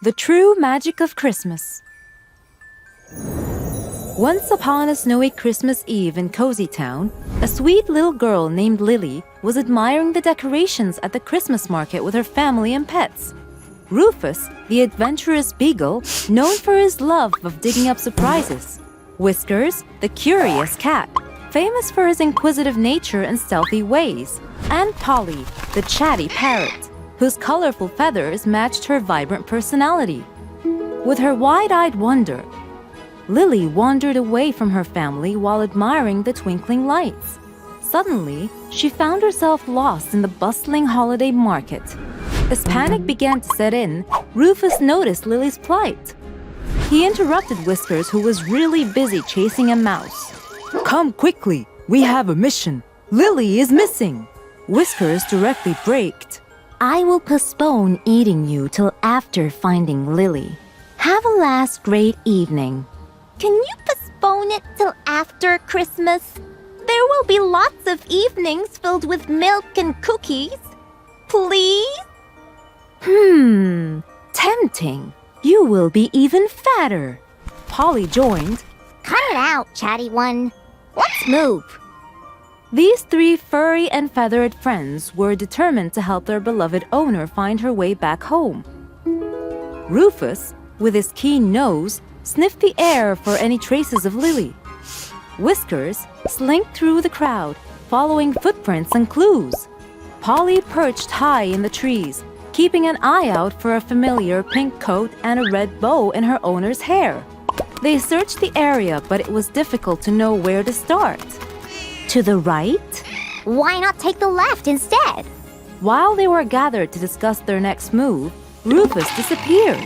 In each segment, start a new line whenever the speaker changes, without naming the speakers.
The true magic of Christmas. Once upon a snowy Christmas Eve in Cozy Town, a sweet little girl named Lily was admiring the decorations at the Christmas market with her family and pets. Rufus, the adventurous beagle, known for his love of digging up surprises. Whiskers, the curious cat, famous for his inquisitive nature and stealthy ways. And Polly, the chatty parrot, whose colorful feathers matched her vibrant personality. With her wide-eyed wonder, Lily wandered away from her family while admiring the twinkling lights. Suddenly, she found herself lost in the bustling holiday market. As panic began to set in, Rufus noticed Lily's plight. He interrupted Whiskers, who was really busy chasing a mouse. "Come quickly, we have a mission. Lily is missing." Whiskers directly braked.
"I will postpone eating you till after finding Lily. Have a last great evening."
Can you postpone it till after Christmas? There will be lots of evenings filled with milk and cookies. Please?
Tempting. You will be even fatter.
Polly joined.
Cut it out, chatty one. Let's move.
These three furry and feathered friends were determined to help their beloved owner find her way back home. Rufus, with his keen nose, sniffed the air for any traces of Lily. Whiskers slinked through the crowd, following footprints and clues. Polly perched high in the trees, keeping an eye out for a familiar pink coat and a red bow in her owner's hair. They searched the area, but it was difficult to know where to start.
To the right?
Why not take the left instead?
While they were gathered to discuss their next move, Rufus disappeared.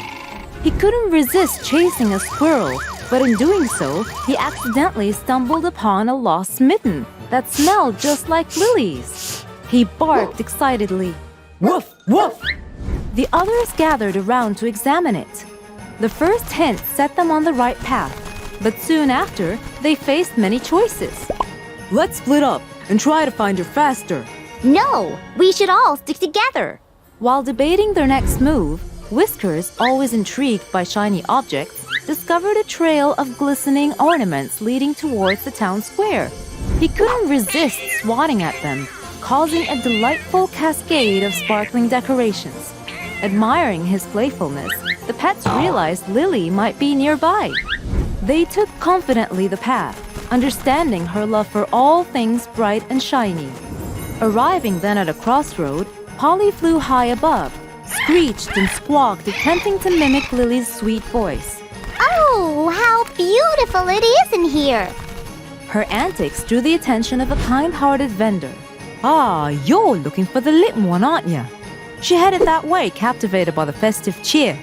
He couldn't resist chasing a squirrel, but in doing so, he accidentally stumbled upon a lost mitten that smelled just like Lily's. He barked excitedly. "Woof, woof!" The others gathered around to examine it. The first hint set them on the right path, but soon after, they faced many choices. "Let's split up and try to find her faster."
No, we should all stick together.
While debating their next move, Whiskers, always intrigued by shiny objects, discovered a trail of glistening ornaments leading towards the town square. He couldn't resist swatting at them, causing a delightful cascade of sparkling decorations. Admiring his playfulness, the pets realized Lily might be nearby. They took confidently the path, understanding her love for all things bright and shiny. Arriving then at a crossroad, Polly flew high above, screeched and squawked, attempting to mimic Lily's sweet voice.
Oh, how beautiful it is in here.
Her antics drew the attention of a kind-hearted vendor. "Ah, you're looking for the little one, aren't you?" She headed that way, captivated by the festive cheer.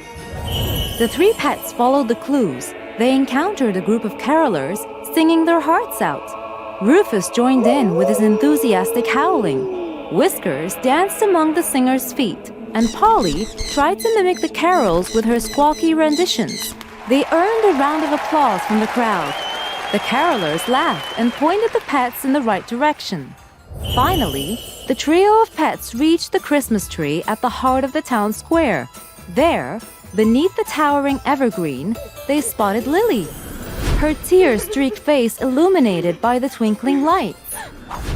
The three pets followed the clues. They encountered a group of carolers singing their hearts out. Rufus joined in with his enthusiastic howling. Whiskers danced among the singers' feet, and Polly tried to mimic the carols with her squawky renditions. They earned a round of applause from the crowd. The carolers laughed and pointed the pets in the right direction. Finally, the trio of pets reached the Christmas tree at the heart of the town square. There, beneath the towering evergreen, they spotted Lily, her tear-streaked face illuminated by the twinkling lights.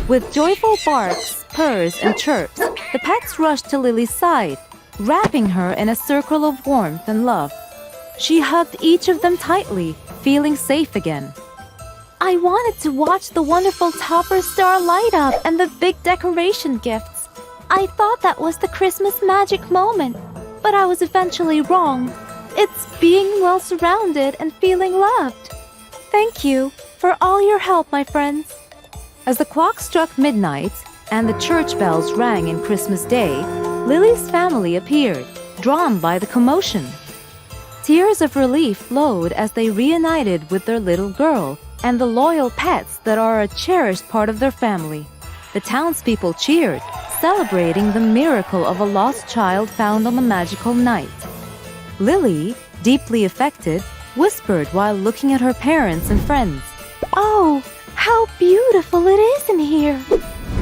With joyful barks, purrs, and chirps, the pets rushed to Lily's side, wrapping her in a circle of warmth and love. She hugged each of them tightly, feeling safe again.
I wanted to watch the wonderful topper star light up and the big decoration gifts. I thought that was the Christmas magic moment, but I was eventually wrong. It's being well surrounded and feeling loved. Thank you for all your help, my friends."
As the clock struck midnight and the church bells rang in Christmas Day, Lily's family appeared, drawn by the commotion. Tears of relief flowed as they reunited with their little girl and the loyal pets that are a cherished part of their family. The townspeople cheered, celebrating the miracle of a lost child found on the magical night. Lily, deeply affected, whispered while looking at her parents and friends.
Oh, how beautiful it is in here.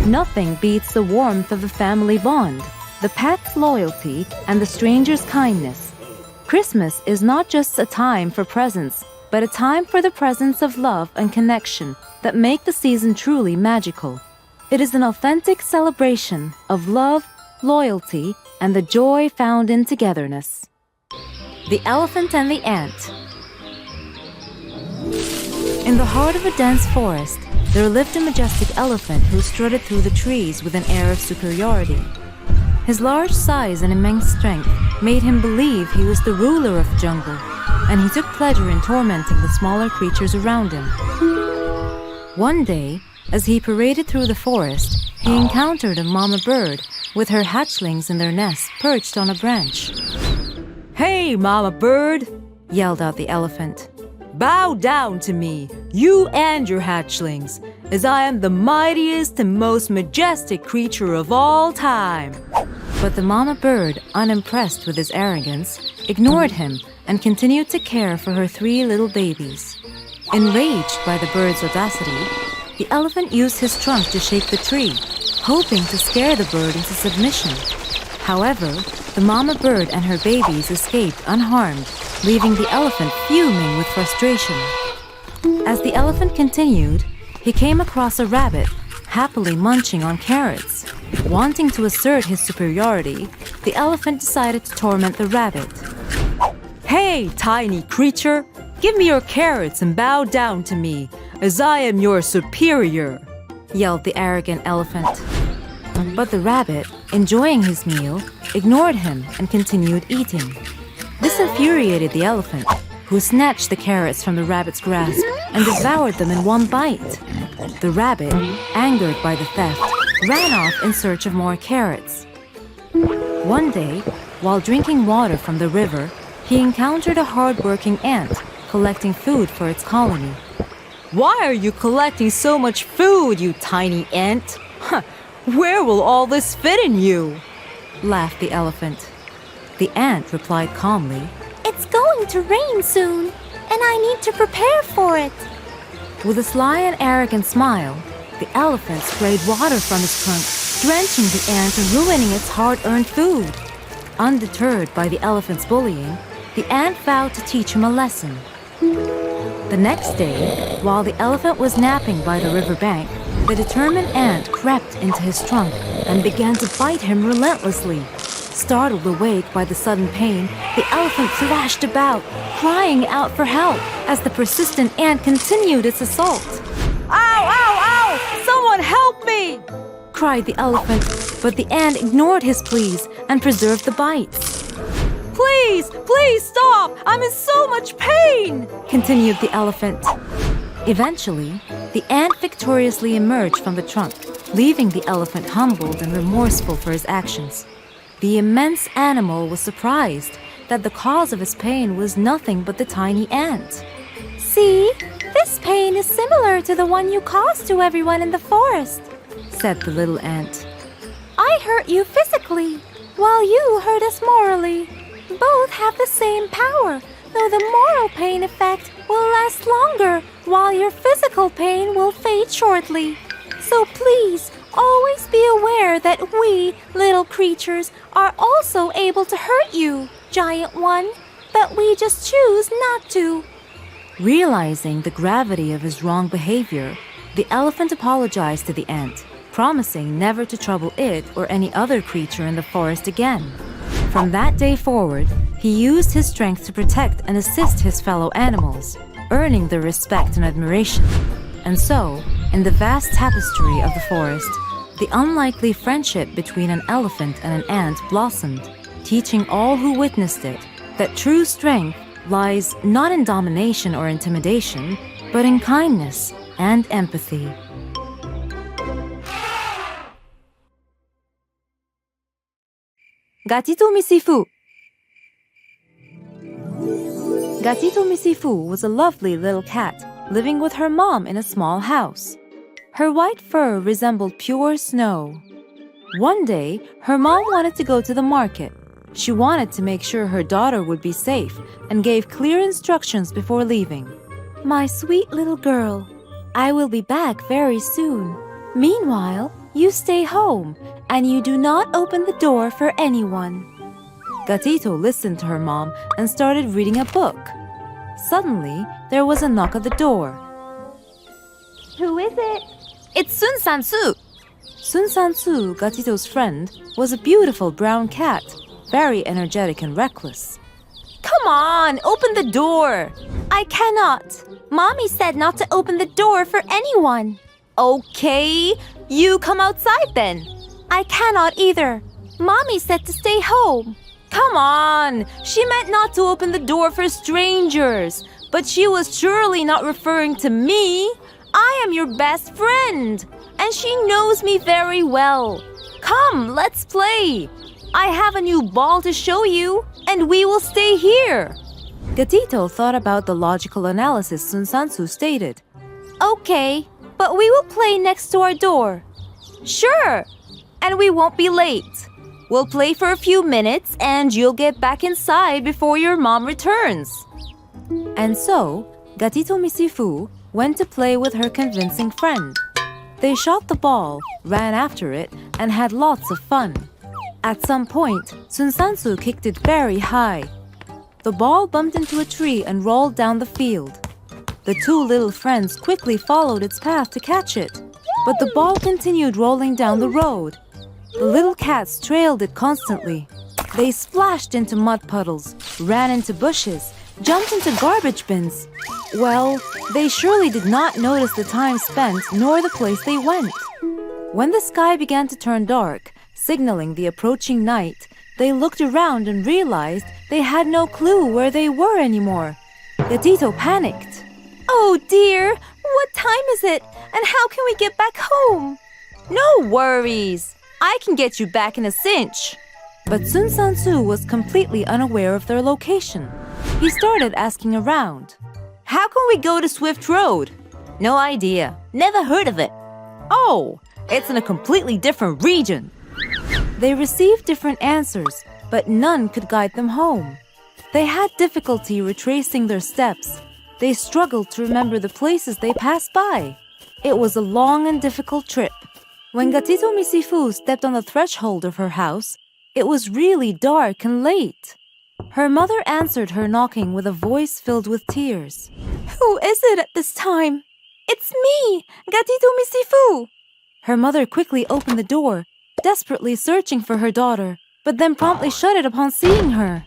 Nothing beats the warmth of the family bond, the pet's loyalty, and the stranger's kindness. Christmas is not just a time for presents, but a time for the presence of love and connection that make the season truly magical. It is an authentic celebration of love, loyalty, and the joy found in togetherness. The Elephant and the Ant. In the heart of a dense forest, there lived a majestic elephant who strutted through the trees with an air of superiority. His large size and immense strength made him believe he was the ruler of the jungle, and he took pleasure in tormenting the smaller creatures around him. One day, as he paraded through the forest, he encountered a mama bird with her hatchlings in their nest perched on a branch. "Hey, mama bird!" yelled out the elephant. "Bow down to me, you and your hatchlings, as I am the mightiest and most majestic creature of all time." But the mama bird, unimpressed with his arrogance, ignored him and continued to care for her 3 little babies. Enraged by the bird's audacity, the elephant used his trunk to shake the tree, hoping to scare the bird into submission. However, the mama bird and her babies escaped unharmed, leaving the elephant fuming with frustration. As the elephant continued, he came across a rabbit, happily munching on carrots. Wanting to assert his superiority, the elephant decided to torment the rabbit. "Hey, tiny creature! Give me your carrots and bow down to me, as I am your superior!" yelled the arrogant elephant. But the rabbit, enjoying his meal, ignored him and continued eating. This infuriated the elephant, who snatched the carrots from the rabbit's grasp and devoured them in one bite. The rabbit, angered by the theft, ran off in search of more carrots. One day, while drinking water from the river, he encountered a hard-working ant collecting food for its colony. "Why are you collecting so much food, you tiny ant? Where will all this fit in you?" laughed the elephant. The ant replied calmly,
It's going to rain soon, and I need to prepare for it.
With a sly and arrogant smile, the elephant sprayed water from his trunk, drenching the ant and ruining its hard-earned food. Undeterred by the elephant's bullying, the ant vowed to teach him a lesson. The next day, while the elephant was napping by the riverbank, the determined ant crept into his trunk and began to bite him relentlessly. Startled awake by the sudden pain, the elephant thrashed about, crying out for help as the persistent ant continued its assault. "Ow, ow, ow! Someone help me!" cried the elephant, but the ant ignored his pleas and preserved the bites. "Please, please stop! I'm in so much pain!" continued the elephant. Eventually, the ant victoriously emerged from the trunk, leaving the elephant humbled and remorseful for his actions. The immense animal was surprised that the cause of his pain was nothing but the tiny ant.
See, this pain is similar to the one you caused to everyone in the forest,
said the little ant.
I hurt you physically, while you hurt us morally. Both have the same power, though the moral pain effect will last longer, while your physical pain will fade shortly. So please, always be aware that we, little creatures, are also able to hurt you, giant one, but we just choose not to.
Realizing the gravity of his wrong behavior, the elephant apologized to the ant, promising never to trouble it or any other creature in the forest again. From that day forward, he used his strength to protect and assist his fellow animals, earning their respect and admiration. And so, in the vast tapestry of the forest, the unlikely friendship between an elephant and an ant blossomed, teaching all who witnessed it that true strength lies not in domination or intimidation, but in kindness and empathy. Gatito Misifu. Gatito Misifu was a lovely little cat living with her mom in a small house. Her white fur resembled pure snow. One day, her mom wanted to go to the market. She wanted to make sure her daughter would be safe and gave clear instructions before leaving.
My sweet little girl, I will be back very soon. Meanwhile, you stay home and you do not open the door for anyone.
Gatito listened to her mom and started reading a book. Suddenly, there was a knock at the door.
Who is it?
It's Sun Sansu. Sun Sansu, Gatito's friend, was a beautiful brown cat, very energetic and reckless. Come on, open the door.
I cannot. Mommy said not to open the door for anyone.
Okay, you come outside then.
I cannot either. Mommy said to stay home.
Come on, she meant not to open the door for strangers, but she was surely not referring to me. I am your best friend, and she knows me very well. Come, let's play. I have a new ball to show you, and we will stay here. Gatito thought about the logical analysis Sun Sansu stated.
Okay, but we will play next to our door.
Sure, and we won't be late. We'll play for a few minutes, and you'll get back inside before your mom returns. And so, Gatito Misifu went to play with her convincing friend. They shot the ball, ran after it, and had lots of fun. At some point, Sun Sansu kicked it very high. The ball bumped into a tree and rolled down the field. The two little friends quickly followed its path to catch it, but the ball continued rolling down the road. The little cats trailed it constantly. They splashed into mud puddles, ran into bushes, jumped into garbage bins. Well, they surely did not notice the time spent nor the place they went. When the sky began to turn dark, signaling the approaching night, they looked around and realized they had no clue where they were anymore. Gatito panicked.
Oh dear, what time is it? And how can we get back home?
No worries. I can get you back in a cinch. But Sun Sansu was completely unaware of their location. He started asking around. How can we go to Swift Road? No idea. Never heard of it. Oh, it's in a completely different region. They received different answers, but none could guide them home. They had difficulty retracing their steps. They struggled to remember the places they passed by. It was a long and difficult trip. When Gatito Misifu stepped on the threshold of her house, it was really dark and late. Her mother answered her knocking with a voice filled with tears.
Who is it at this time? It's me, Gatito Misifu.
Her mother quickly opened the door, desperately searching for her daughter, but then promptly shut it upon seeing her.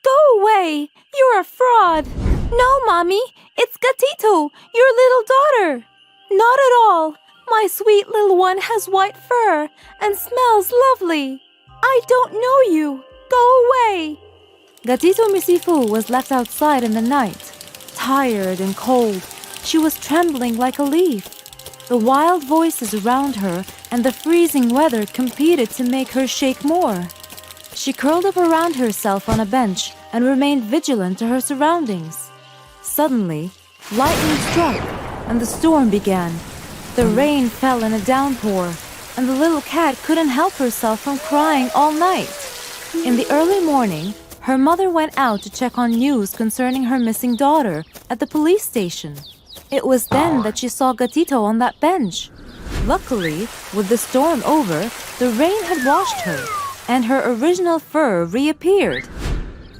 Go away! You're a fraud! No, Mommy, it's Gatito, your little daughter. Not at all. My sweet little one has white fur and smells lovely. I don't know you. Go away.
Gatito Misifu was left outside in the night. Tired and cold, she was trembling like a leaf. The wild voices around her and the freezing weather competed to make her shake more. She curled up around herself on a bench and remained vigilant to her surroundings. Suddenly, lightning struck and the storm began. The rain fell in a downpour, and the little cat couldn't help herself from crying all night. In the early morning, her mother went out to check on news concerning her missing daughter at the police station. It was then that she saw Gatito on that bench. Luckily, with the storm over, the rain had washed her, and her original fur reappeared.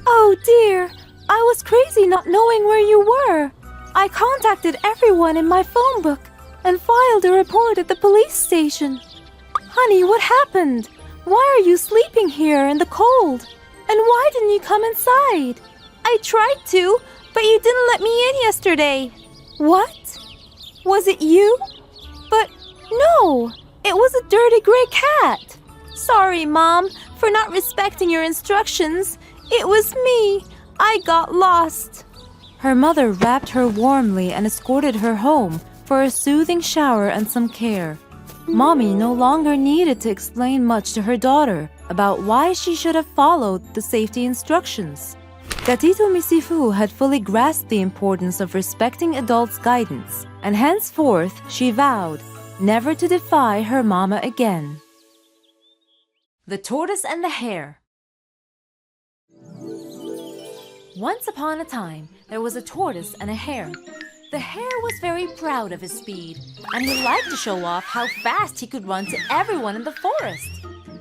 Oh dear, I was crazy not knowing where you were. I contacted everyone in my phone book and filed a report at the police station. Honey, what happened? Why are you sleeping here in the cold? And why didn't you come inside? I tried to, but you didn't let me in yesterday. What? Was it you? But no, it was a dirty gray cat. Sorry, Mom, for not respecting your instructions. It was me. I got lost.
Her mother wrapped her warmly and escorted her home for a soothing shower and some care. Mommy no longer needed to explain much to her daughter about why she should have followed the safety instructions. Gatito Misifu had fully grasped the importance of respecting adults' guidance, and henceforth she vowed never to defy her mama again. The Tortoise and the Hare. Once upon a time, there was a tortoise and a hare. The hare was very proud of his speed, and he liked to show off how fast he could run to everyone in the forest.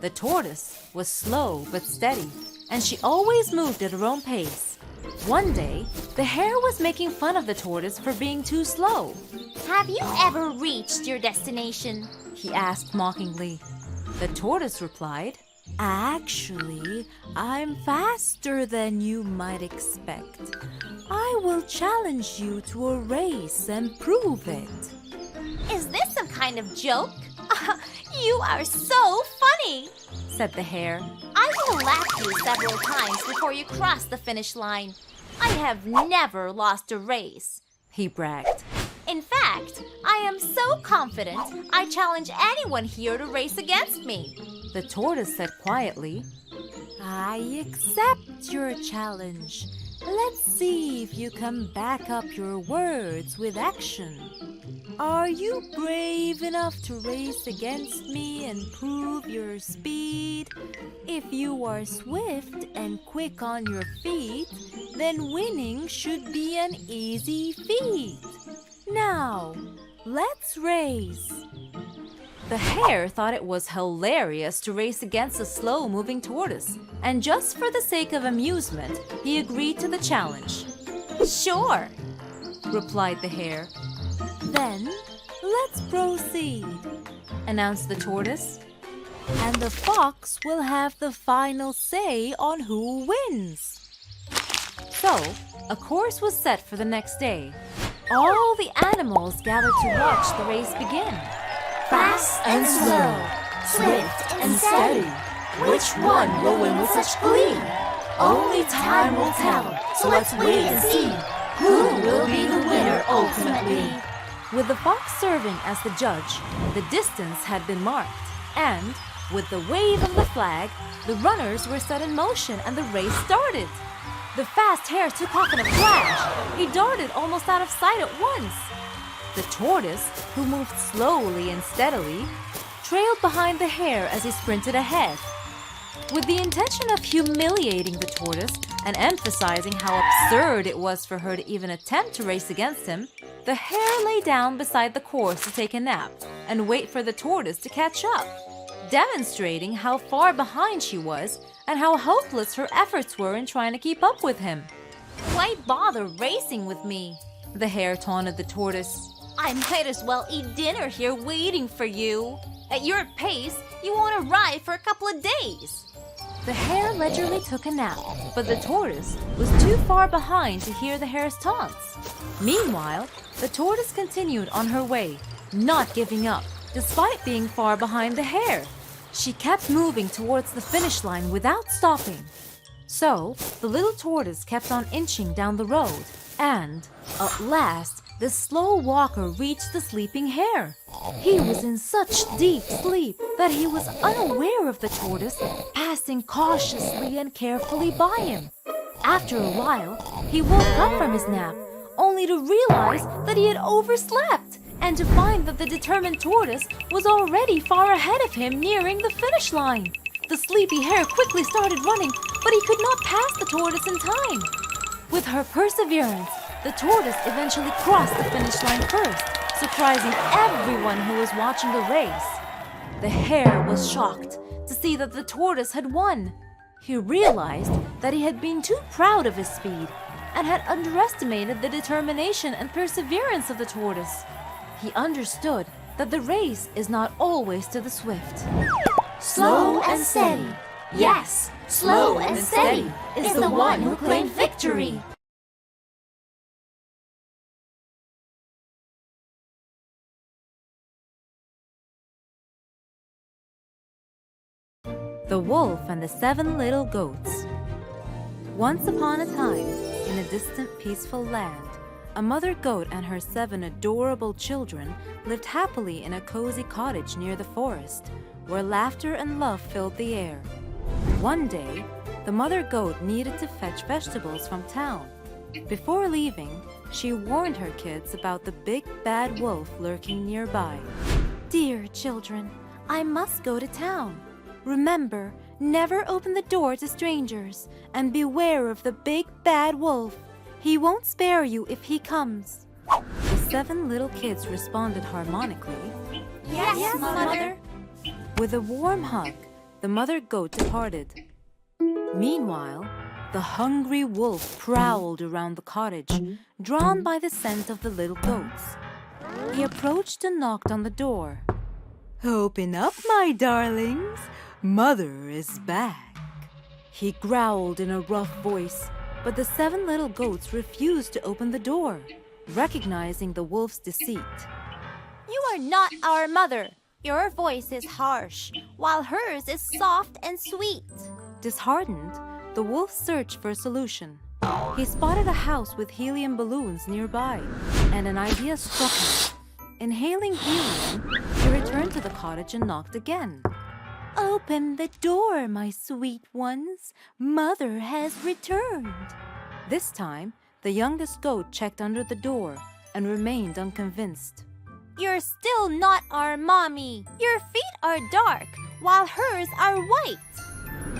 The tortoise was slow but steady. and she always moved at her own pace. One day, the hare was making fun of the tortoise for being too slow.
Have you ever reached your destination?
He asked mockingly. The tortoise replied, "Actually, I'm faster than you might expect. I will challenge you to a race and prove it."
Is this some kind of joke? You are so funny,
said the hare.
I will lap you several times before you cross the finish line. I have never lost a race,
he bragged.
In fact, I am so confident I challenge anyone here to race against me.
The tortoise said quietly, "I accept your challenge. Let's see if you can back up your words with action. Are you brave enough to race against me and prove your speed? If you are swift and quick on your feet, then winning should be an easy feat. Now, let's race." The hare thought it was hilarious to race against a slow-moving tortoise, and just for the sake of amusement, he agreed to the challenge.
Sure,
replied the hare. Then, let's proceed, announced the tortoise. And the fox will have the final say on who wins. So, a course was set for the next day. All the animals gathered to watch the race begin.
Fast and slow, swift and steady. Which one will win with such glee? Only time will tell, so let's wait and see who will be the winner ultimately.
With the fox serving as the judge, the distance had been marked, and with the wave of the flag, the runners were set in motion and the race started. The fast hare took off in a flash. He darted almost out of sight at once. The tortoise, who moved slowly and steadily, trailed behind the hare as he sprinted ahead. With the intention of humiliating the tortoise and emphasizing how absurd it was for her to even attempt to race against him, the hare lay down beside the course to take a nap and wait for the tortoise to catch up, demonstrating how far behind she was and how hopeless her efforts were in trying to keep up with him.
Why bother racing with me?
The hare taunted the tortoise.
I might as well eat dinner here waiting for you. At your pace, you won't arrive for a couple of days.
The hare leisurely took a nap, but the tortoise was too far behind to hear the hare's taunts. Meanwhile, the tortoise continued on her way, not giving up, despite being far behind the hare. She kept moving towards the finish line without stopping. So, the little tortoise kept on inching down the road, and, at last, the slow walker reached the sleeping hare. He was in such deep sleep that he was unaware of the tortoise passing cautiously and carefully by him. After a while, he woke up from his nap, only to realize that he had overslept, and to find that the determined tortoise was already far ahead of him, nearing the finish line. The sleepy hare quickly started running, but he could not pass the tortoise in time. With her perseverance, the tortoise eventually crossed the finish line first, surprising everyone who was watching the race. The hare was shocked to see that the tortoise had won. He realized that he had been too proud of his speed and had underestimated the determination and perseverance of the tortoise. He understood that the race is not always to the swift.
Slow and steady. Yes, slow and steady is the one who claimed victory.
The Wolf and the 7 Little Goats. Once upon a time, in a distant peaceful land, a mother goat and her 7 adorable children lived happily in a cozy cottage near the forest, where laughter and love filled the air. One day, the mother goat needed to fetch vegetables from town. Before leaving, she warned her kids about the big bad wolf lurking nearby. "Dear children, I must go to town. Remember, never open the door to strangers, and beware of the big bad wolf. He won't spare you if he comes." The 7 little kids responded harmonically.
Yes, Mother.
With a warm hug, the mother goat departed. Meanwhile, the hungry wolf prowled around the cottage, drawn by the scent of the little goats. He approached and knocked on the door. "Open up, my darlings. Mother is back," he growled in a rough voice, but the 7 little goats refused to open the door, recognizing the wolf's deceit.
You are not our mother. Your voice is harsh, while hers is soft and sweet.
Disheartened, the wolf searched for a solution. He spotted a house with helium balloons nearby, and an idea struck him. Inhaling helium, he returned to the cottage and knocked again. "Open the door, my sweet ones. Mother has returned." This time, the youngest goat checked under the door and remained unconvinced.
You're still not our mommy. Your feet are dark, while hers are white.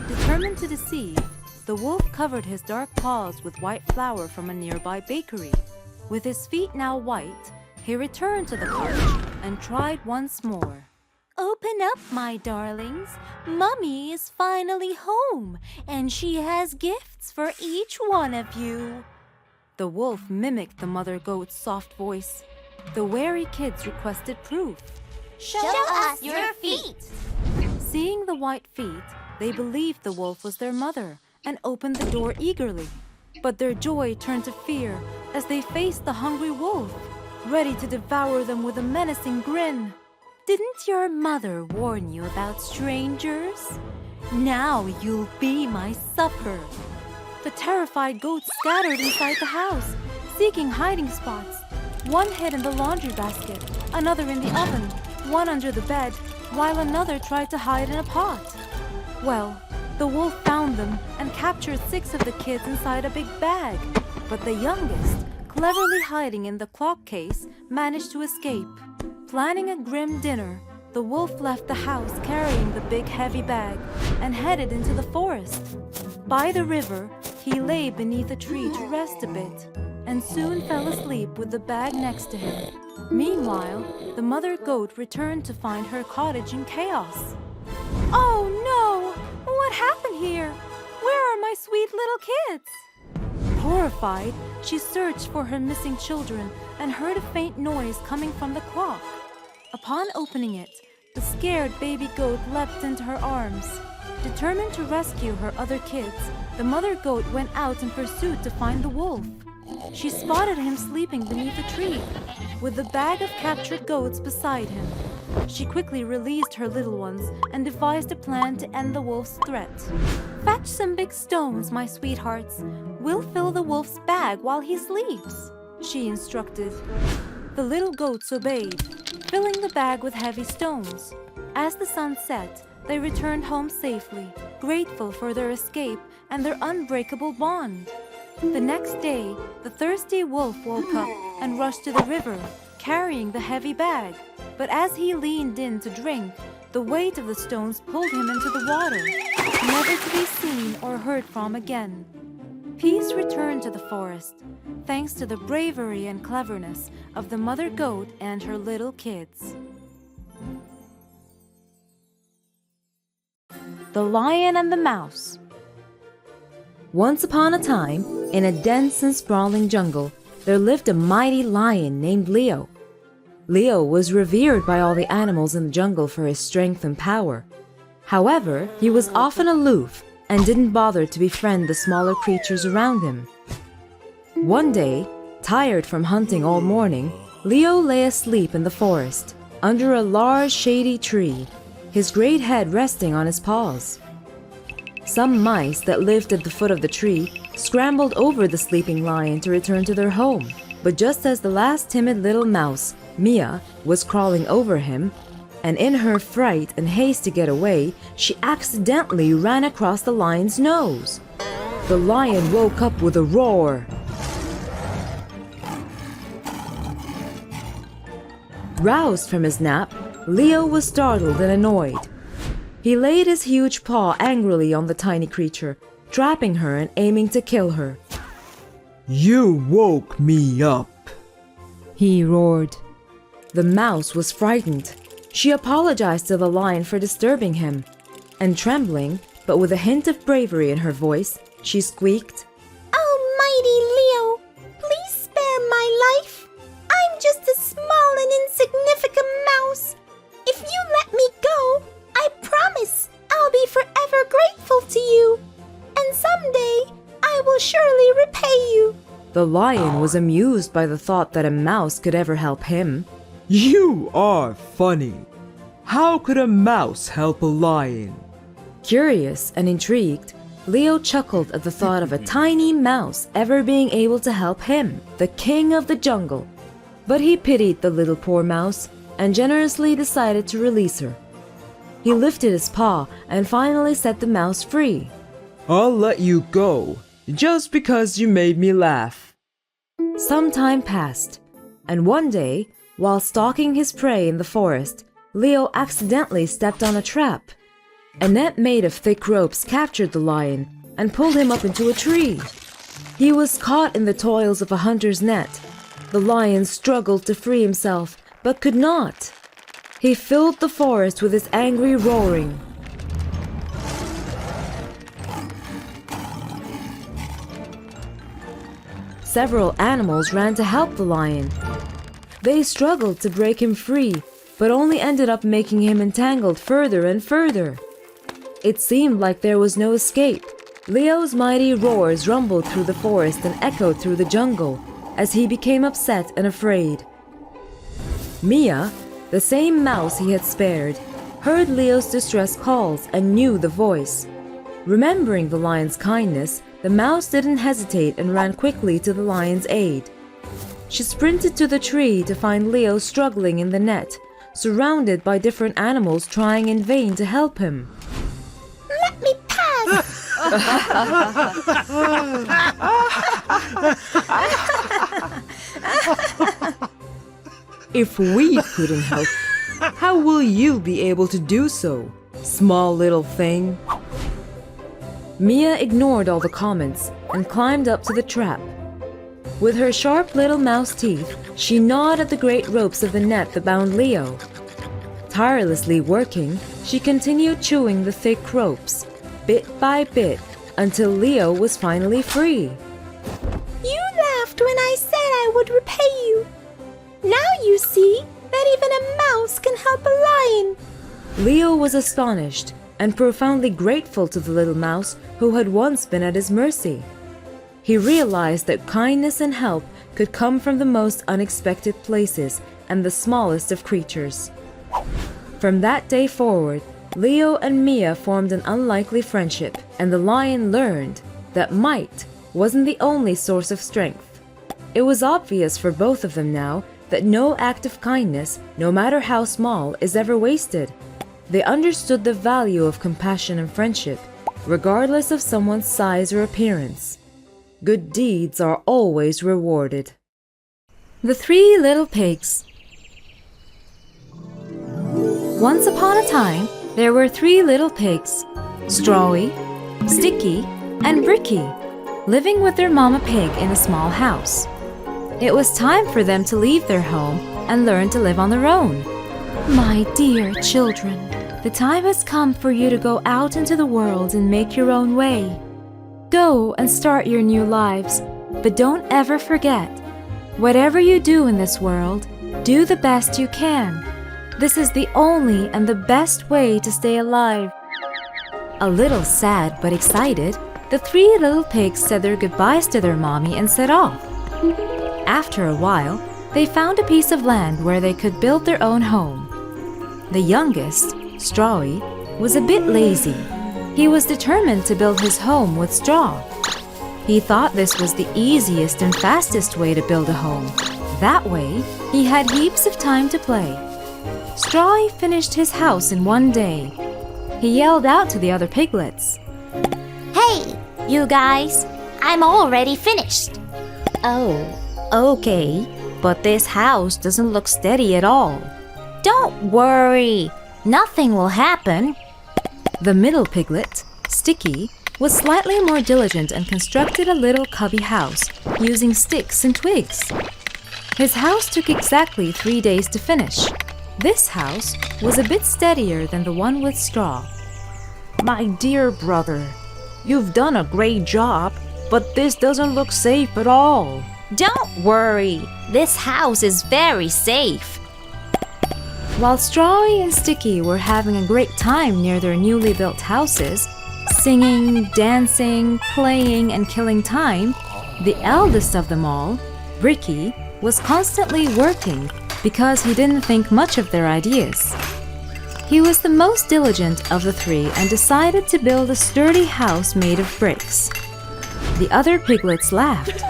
Determined to deceive, the wolf covered his dark paws with white flour from a nearby bakery. With his feet now white, he returned to the cottage and tried once more.
Open up, my darlings. Mummy is finally home, and she has gifts for each one of you.
The wolf mimicked the mother goat's soft voice. The wary kids requested proof.
Show us your feet.
Seeing the white feet, they believed the wolf was their mother and opened the door eagerly. But their joy turned to fear as they faced the hungry wolf, ready to devour them with a menacing grin. Didn't your mother warn you about strangers? Now you'll be my supper. The terrified goats scattered inside the house, seeking hiding spots. One hid in the laundry basket, another in the oven, one under the bed, while another tried to hide in a pot. Well, the wolf found them and captured 6 of the kids inside a big bag. But the youngest, cleverly hiding in the clock case, managed to escape. Planning a grim dinner, the wolf left the house carrying the big heavy bag and headed into the forest. By the river, he lay beneath a tree to rest a bit and soon fell asleep with the bag next to him. Meanwhile, the mother goat returned to find her cottage in chaos.
Oh no! What happened here? Where are my sweet little kids?
Horrified, she searched for her missing children and heard a faint noise coming from the clock. Upon opening it, the scared baby goat leapt into her arms. Determined to rescue her other kids, the mother goat went out in pursuit to find the wolf. She spotted him sleeping beneath a tree, with the bag of captured goats beside him. She quickly released her little ones and devised a plan to end the wolf's threat. "Fetch some big stones, my sweethearts. We'll fill the wolf's bag while he sleeps," she instructed. The little goats obeyed, filling the bag with heavy stones. As the sun set, they returned home safely, grateful for their escape and their unbreakable bond. The next day, the thirsty wolf woke up and rushed to the river, carrying the heavy bag. But as he leaned in to drink, the weight of the stones pulled him into the water, never to be seen or heard from again. Peace returned to the forest, thanks to the bravery and cleverness of the mother goat and her little kids. The Lion and the Mouse. Once upon a time, in a dense and sprawling jungle, there lived a mighty lion named Leo. Leo was revered by all the animals in the jungle for his strength and power. However, he was often aloof and didn't bother to befriend the smaller creatures around him. One day, tired from hunting all morning, Leo lay asleep in the forest, under a large shady tree, his great head resting on his paws. Some mice that lived at the foot of the tree scrambled over the sleeping lion to return to their home. But just as the last timid little mouse, Mia, was crawling over him, and in her fright and haste to get away, she accidentally ran across the lion's nose. The lion woke up with a roar. Roused from his nap, Leo was startled and annoyed. He laid his huge paw angrily on the tiny creature, trapping her and aiming to kill her.
"You woke me up,"
he roared. The mouse was frightened. She apologized to the lion for disturbing him, and trembling, but with a hint of bravery in her voice, she squeaked,
Almighty Leo, please spare my life. I'm just a small and insignificant mouse. If you let me go, I promise I'll be forever grateful to you. And someday, I will surely repay you.
The lion was amused by the thought that a mouse could ever help him.
You are funny. How could a mouse help a lion?
Curious and intrigued, Leo chuckled at the thought of a tiny mouse ever being able to help him, the king of the jungle. But he pitied the little poor mouse and generously decided to release her. He lifted his paw and finally set the mouse free.
I'll let you go, just because you made me laugh.
Some time passed, and one day, while stalking his prey in the forest, Leo accidentally stepped on a trap. A net made of thick ropes captured the lion and pulled him up into a tree. He was caught in the toils of a hunter's net. The lion struggled to free himself, but could not. He filled the forest with his angry roaring. Several animals ran to help the lion. They struggled to break him free, but only ended up making him entangled further and further. It seemed like there was no escape. Leo's mighty roars rumbled through the forest and echoed through the jungle as he became upset and afraid. Mia, the same mouse he had spared, heard Leo's distress calls and knew the voice. Remembering the lion's kindness, the mouse didn't hesitate and ran quickly to the lion's aid. She sprinted to the tree to find Leo struggling in the net, surrounded by different animals trying in vain to help him.
Let me pass.
If we couldn't help, how will you be able to do so, small little thing? Mia ignored all the comments and climbed up to the trap. With her sharp little mouse teeth, she gnawed at the great ropes of the net that bound Leo. Tirelessly working, she continued chewing the thick ropes, bit by bit, until Leo was finally free.
You laughed when I said I would repay you. Now you see that even a mouse can help a lion.
Leo was astonished and profoundly grateful to the little mouse who had once been at his mercy. He realized that kindness and help could come from the most unexpected places and the smallest of creatures. From that day forward, Leo and Mia formed an unlikely friendship, and the lion learned that might wasn't the only source of strength. It was obvious for both of them now that no act of kindness, no matter how small, is ever wasted. They understood the value of compassion and friendship, regardless of someone's size or appearance. Good deeds are always rewarded. The Three Little Pigs. Once upon a time, there were 3 little pigs, Strawy, Sticky, and Bricky, living with their mama pig in a small house. It was time for them to leave their home and learn to live on their own.
My dear children, the time has come for you to go out into the world and make your own way. Go and start your new lives, but don't ever forget, whatever you do in this world, do the best you can. This is the only and the best way to stay alive.
A little sad but excited, the 3 little pigs said their goodbyes to their mommy and set off. After a while, they found a piece of land where they could build their own home. The youngest, Strawy, was a bit lazy. He was determined to build his home with straw. He thought this was the easiest and fastest way to build a home. That way, he had heaps of time to play. Strawy finished his house in one day. He yelled out to the other piglets.
Hey, you guys, I'm already finished.
Oh, okay, but this house doesn't look steady at all.
Don't worry, nothing will happen.
The middle piglet, Sticky, was slightly more diligent and constructed a little cubby house using sticks and twigs. His house took exactly 3 days to finish. This house was a bit steadier than the one with straw. My dear brother, you've done a great job, but this doesn't look safe at all.
Don't worry, this house is very safe.
While Strawy and Sticky were having a great time near their newly built houses, singing, dancing, playing, and killing time, the eldest of them all, Bricky, was constantly working because he didn't think much of their ideas. He was the most diligent of the three and decided to build a sturdy house made of bricks. The other piglets laughed.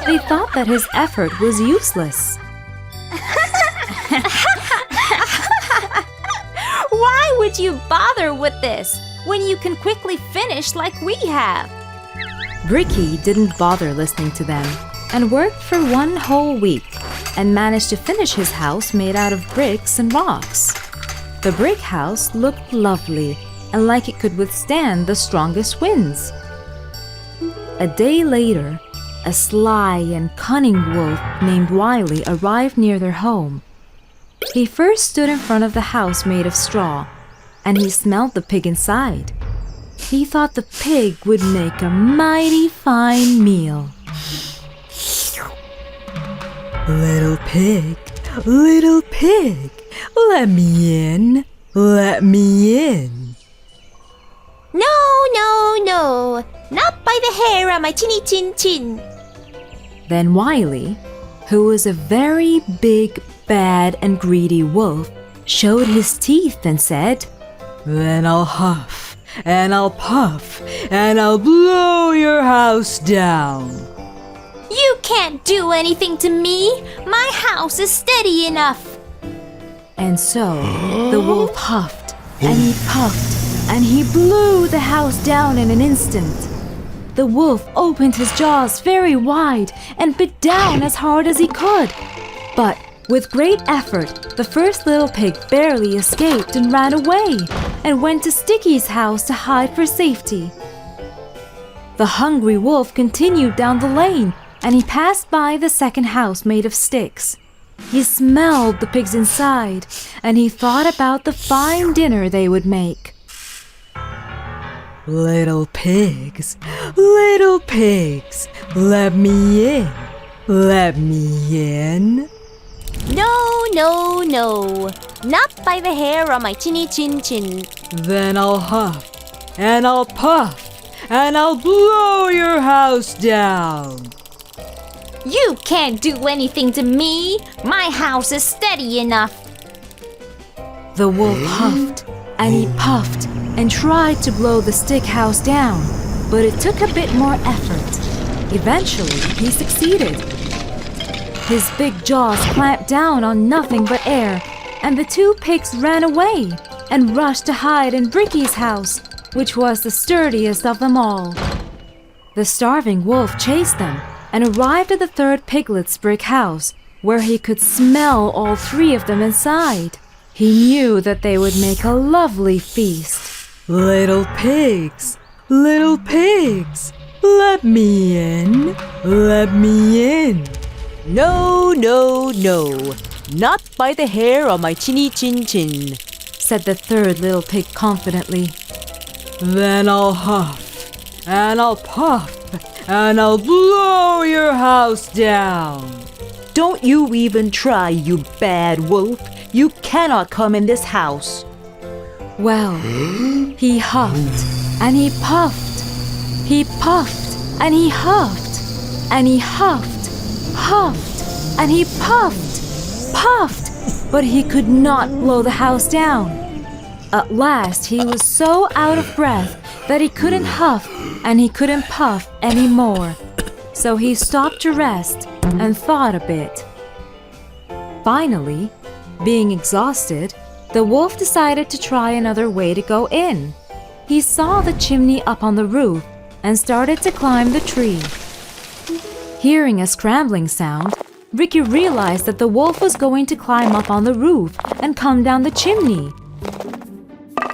They thought that his effort was useless.
Why would you bother with this when you can quickly finish like we have?
Bricky didn't bother listening to them and worked for 1 whole week and managed to finish his house made out of bricks and rocks. The brick house looked lovely and like it could withstand the strongest winds. A day later, a sly and cunning wolf named Wiley arrived near their home. He first stood in front of the house made of straw, and he smelled the pig inside. He thought the pig would make a mighty fine meal.
Little pig, let me in, let me in.
No, not by the hair on my chinny chin chin.
Then Wiley, who was a very big, bad, and greedy wolf, showed his teeth and said,
Then I'll huff, and I'll puff, and I'll blow your house down.
You can't do anything to me. My house is steady enough.
And so the wolf huffed, and he puffed, and he blew the house down in an instant. The wolf opened his jaws very wide and bit down as hard as he could. But with great effort, the first little pig barely escaped and ran away and went to Sticky's house to hide for safety. The hungry wolf continued down the lane, and he passed by the second house made of sticks. He smelled the pigs inside, and he thought about the fine dinner they would make.
Little pigs, let me in, let me in.
No, not by the hair on my chinny chin chin.
Then I'll huff, and I'll puff, and I'll blow your house down.
You can't do anything to me. My house is steady enough.
The wolf huffed, and he puffed, and tried to blow the stick house down, but it took a bit more effort. Eventually, he succeeded. His big jaws clamped down on nothing but air, and the two pigs ran away and rushed to hide in Bricky's house, which was the sturdiest of them all. The starving wolf chased them and arrived at the third piglet's brick house, where he could smell all three of them inside. He knew that they would make a lovely feast.
Little pigs, let me in, let me in.
No, not by the hair on my chinny chin chin,
said the third little pig confidently.
Then I'll huff, and I'll puff, and I'll blow your house down.
Don't you even try, you bad wolf. You cannot come in this house.
Well, he huffed, and he puffed. He puffed, and he huffed, and he huffed, and he puffed, but he could not blow the house down. At last, he was so out of breath that he couldn't huff and he couldn't puff anymore. So he stopped to rest and thought a bit. Finally, being exhausted, the wolf decided to try another way to go in. He saw the chimney up on the roof and started to climb the tree. Hearing a scrambling sound, Ricky realized that the wolf was going to climb up on the roof and come down the chimney.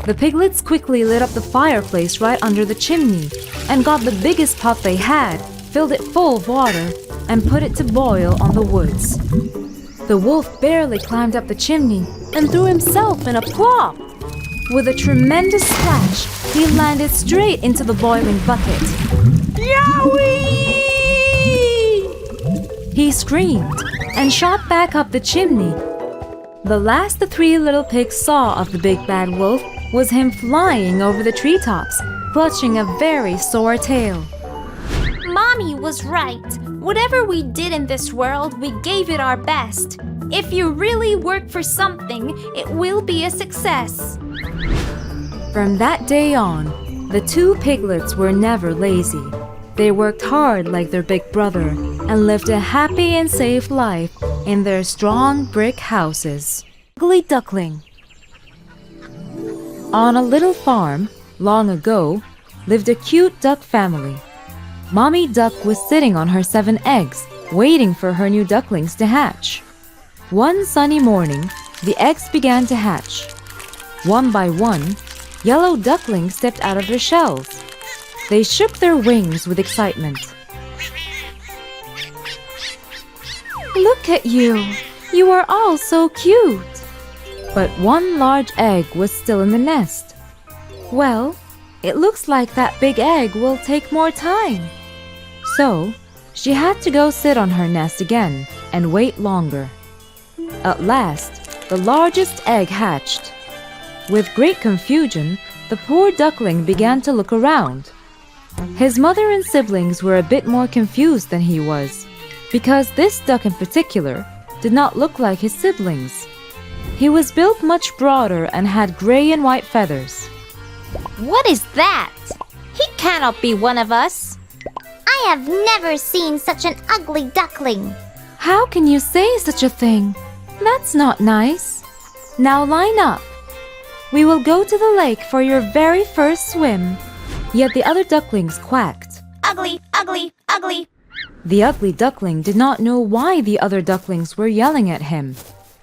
The piglets quickly lit up the fireplace right under the chimney and got the biggest pot they had, filled it full of water, and put it to boil on the woods. The wolf barely climbed up the chimney and threw himself in a plop. With a tremendous splash, he landed straight into the boiling bucket. Yowie! He screamed and shot back up the chimney. The last the three little pigs saw of the big bad wolf was him flying over the treetops, clutching a very sore tail.
Mommy was right. Whatever we did in this world, we gave it our best. If you really work for something, it will be a success.
From that day on, the two piglets were never lazy. They worked hard like their big brother and lived a happy and safe life in their strong brick houses. Ugly Duckling. On a little farm, long ago, lived a cute duck family. Mommy Duck was sitting on her 7 eggs, waiting for her new ducklings to hatch. One sunny morning, the eggs began to hatch. One by one, yellow ducklings stepped out of their shells. They shook their wings with excitement.
Look at you. You are all so cute.
But one large egg was still in the nest. Well, it looks like that big egg will take more time. So, she had to go sit on her nest again and wait longer. At last, the largest egg hatched. With great confusion, the poor duckling began to look around. His mother and siblings were a bit more confused than he was, because this duck in particular did not look like his siblings. He was built much broader and had gray and white feathers.
What is that? He cannot be one of us.
I have never seen such an ugly duckling.
How can you say such a thing? That's not nice. Now line up. We will go to the lake for your very first swim. Yet the other ducklings quacked.
Ugly, ugly, ugly.
The ugly duckling did not know why the other ducklings were yelling at him.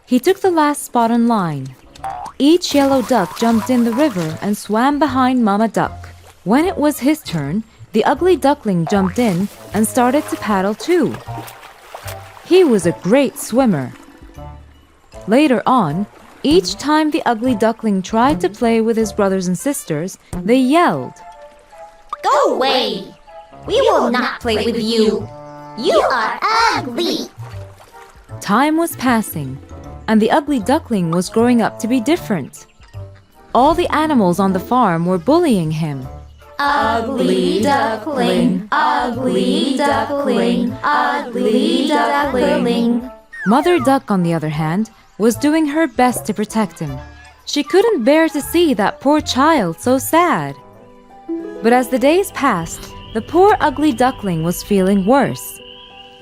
He took the last spot in line. Each yellow duck jumped in the river and swam behind Mama Duck. When it was his turn, the ugly duckling jumped in and started to paddle too. He was a great swimmer. Later on, each time the ugly duckling tried to play with his brothers and sisters, they yelled,
Go away. We will not play with you. You are ugly.
Time was passing, and the ugly duckling was growing up to be different. All the animals on the farm were bullying him.
Ugly duckling, ugly duckling, ugly duckling.
Mother Duck, on the other hand, was doing her best to protect him. She couldn't bear to see that poor child so sad. But as the days passed, the poor ugly duckling was feeling worse.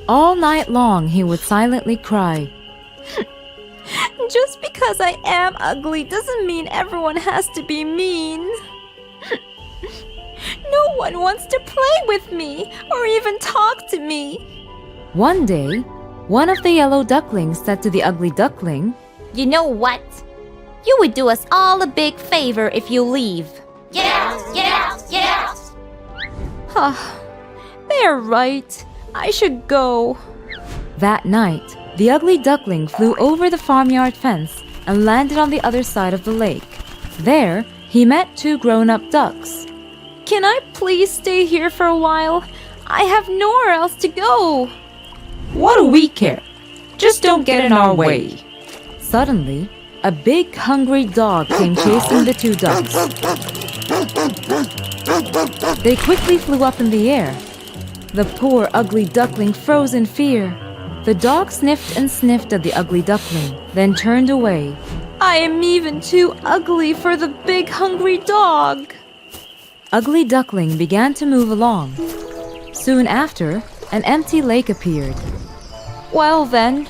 All night long he would silently cry.
Just because I am ugly doesn't mean everyone has to be mean. No one wants to play with me or even talk to me.
One day, one of the yellow ducklings said to the ugly duckling,
You know what? You would do us all a big favor if you leave.
Get out, get out, get out.
They're right. I should go.
That night, the ugly duckling flew over the farmyard fence and landed on the other side of the lake. There, he met 2 grown-up ducks.
Can I please stay here for a while? I have nowhere else to go.
What do we care? Just don't get in our way.
Suddenly, a big hungry dog came chasing the 2 ducks. They quickly flew up in the air. The poor ugly duckling froze in fear. The dog sniffed and sniffed at the ugly duckling, then turned away.
I am even too ugly for the big hungry dog.
Ugly duckling began to move along. Soon after, an empty lake appeared.
Well then,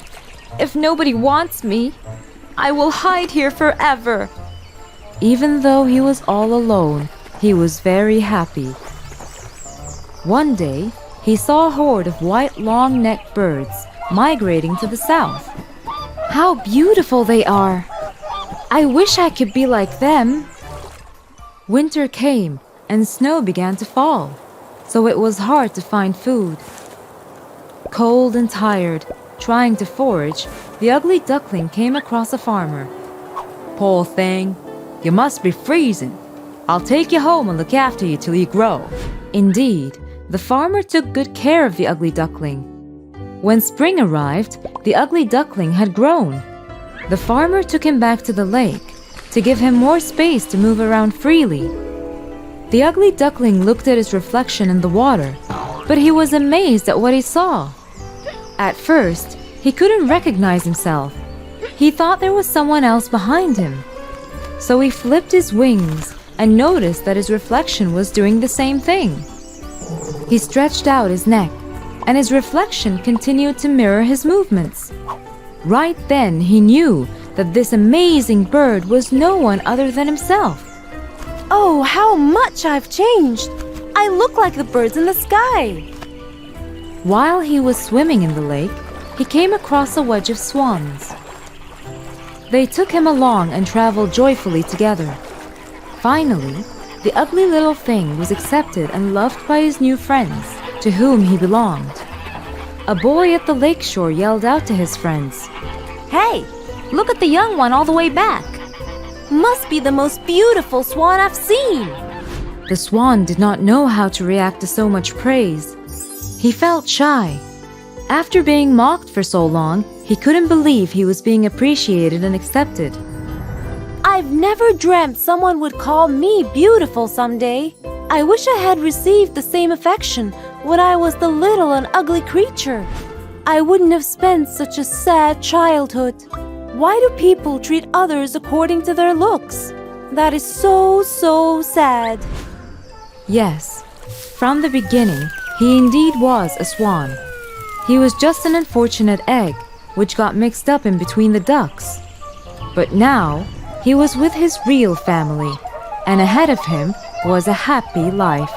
if nobody wants me, I will hide here forever.
Even though he was all alone, he was very happy. One day, he saw a horde of white long-necked birds migrating to the south. How beautiful they are! I wish I could be like them. Winter came and snow began to fall, so it was hard to find food. Cold and tired, trying to forage, the ugly duckling came across a farmer.
Poor thing.
You must be freezing. I'll take you home and look after you till you grow." Indeed, the farmer took good care of the ugly duckling. When spring arrived, the ugly duckling had grown. The farmer took him back to the lake to give him more space to move around freely. The ugly duckling looked at his reflection in the water, but he was amazed at what he saw. At first, he couldn't recognize himself. He thought there was someone else behind him. So he flipped his wings and noticed that his reflection was doing the same thing. He stretched out his neck, and his reflection continued to mirror his movements. Right then, he knew that this amazing bird was no one other than himself.
Oh, how much I've changed! I look like the birds in the sky!
While he was swimming in the lake, he came across a wedge of swans. They took him along and traveled joyfully together. Finally, the ugly little thing was accepted and loved by his new friends, to whom he belonged. A boy at the lakeshore yelled out to his friends,
Hey, look at the young one all the way back! Must be the most beautiful swan I've seen!
The swan did not know how to react to so much praise. He felt shy. After being mocked for so long, he couldn't believe he was being appreciated and accepted.
I've never dreamt someone would call me beautiful someday. I wish I had received the same affection when I was the little and ugly creature. I wouldn't have spent such a sad childhood. Why do people treat others according to their looks? That is so sad.
Yes, from the beginning, he indeed was a swan. He was just an unfortunate egg, which got mixed up in between the ducks. But now, he was with his real family, and ahead of him was a happy life.